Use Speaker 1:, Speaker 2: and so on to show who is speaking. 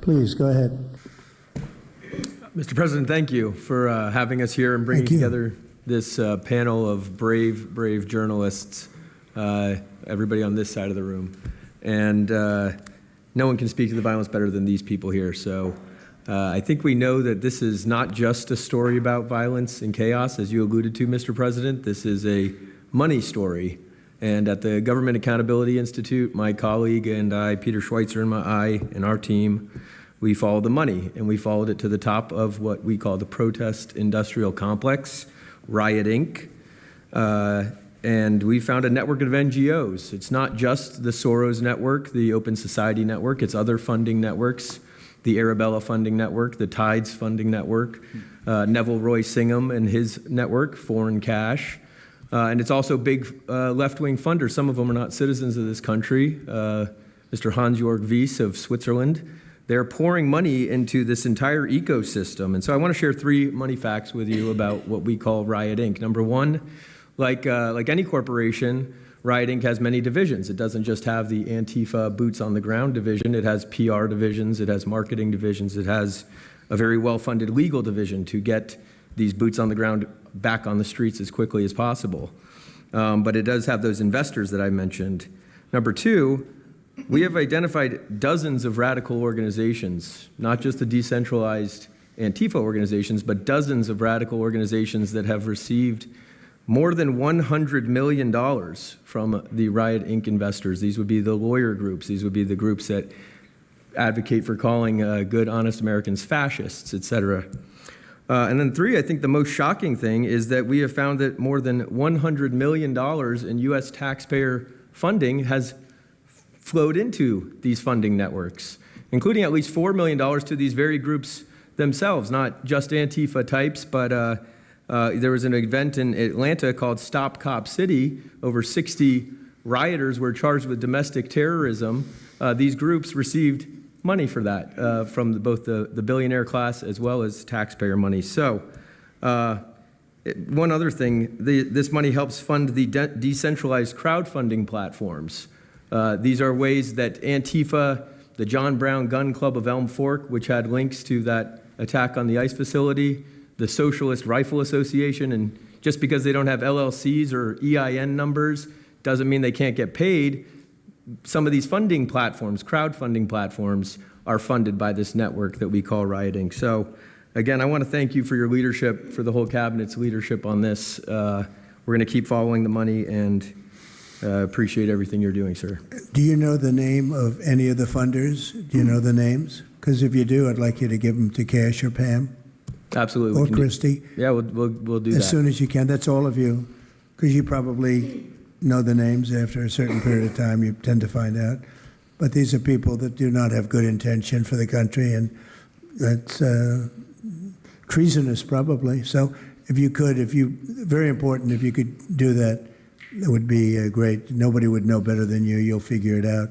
Speaker 1: Please, go ahead.
Speaker 2: Mr. President, thank you for having us here and bringing together this panel of brave journalists, everybody on this side of the room. And no one can speak to the violence better than these people here. So I think we know that this is not just a story about violence and chaos, as you alluded to, Mr. President. This is a money story. And at the Government Accountability Institute, my colleague and I, Peter Schweizer and our team, we followed the money, and we followed it to the top of what we call the protest industrial complex, Riot Inc. And we found a network of NGOs. It's not just the Soros network, the Open Society network, it's other funding networks, the Arabella funding network, the Tides funding network, Neville Roy Singham and his network, Foreign Cash. And it's also big left-wing funders. Some of them are not citizens of this country. Mr. Hans-Jörg Wyss of Switzerland. They're pouring money into this entire ecosystem. And so I want to share 3 money facts with you about what we call Riot Inc. Number 1, like any corporation, Riot Inc. has many divisions. It doesn't just have the Antifa boots on the ground division. It has PR divisions. It has marketing divisions. It has a very well-funded legal division to get these boots on the ground back on the streets as quickly as possible. But it does have those investors that I mentioned. Number 2, we have identified dozens of radical organizations, not just the decentralized Antifa organizations, but dozens of radical organizations that have received more than $100 million from the Riot Inc. investors. These would be the lawyer groups. These would be the groups that advocate for calling good, honest Americans fascists, et cetera. And then 3, I think the most shocking thing is that we have found that more than $100 million in U.S. taxpayer funding has flowed into these funding networks, including at least $4 million to these very groups themselves, not just Antifa types, but there was an event in Atlanta called Stop Cop City. Over 60 rioters were charged with domestic terrorism. These groups received money for that from both the billionaire class as well as taxpayer money. So one other thing, this money helps fund the decentralized crowdfunding platforms. These are ways that Antifa, the John Brown Gun Club of Elm Fork, which had links to that attack on the ICE facility, the Socialist Rifle Association, and just because they don't have LLCs or EIN numbers doesn't mean they can't get paid. Some of these funding platforms, crowdfunding platforms, are funded by this network that we call Riot Inc. So again, I want to thank you for your leadership, for the whole cabinet's leadership on this. We're going to keep following the money and appreciate everything you're doing, sir.
Speaker 1: Do you know the name of any of the funders? Do you know the names? Because if you do, I'd like you to give them to Cash or Pam.
Speaker 2: Absolutely.
Speaker 1: Or Christy.
Speaker 2: Yeah, we'll do that.
Speaker 1: As soon as you can. That's all of you. Because you probably know the names after a certain period of time. You tend to find out. But these are people that do not have good intention for the country, and that's treasonous probably. So if you could, very important, if you could do that, it would be great. Nobody would know better than you. You'll figure it out.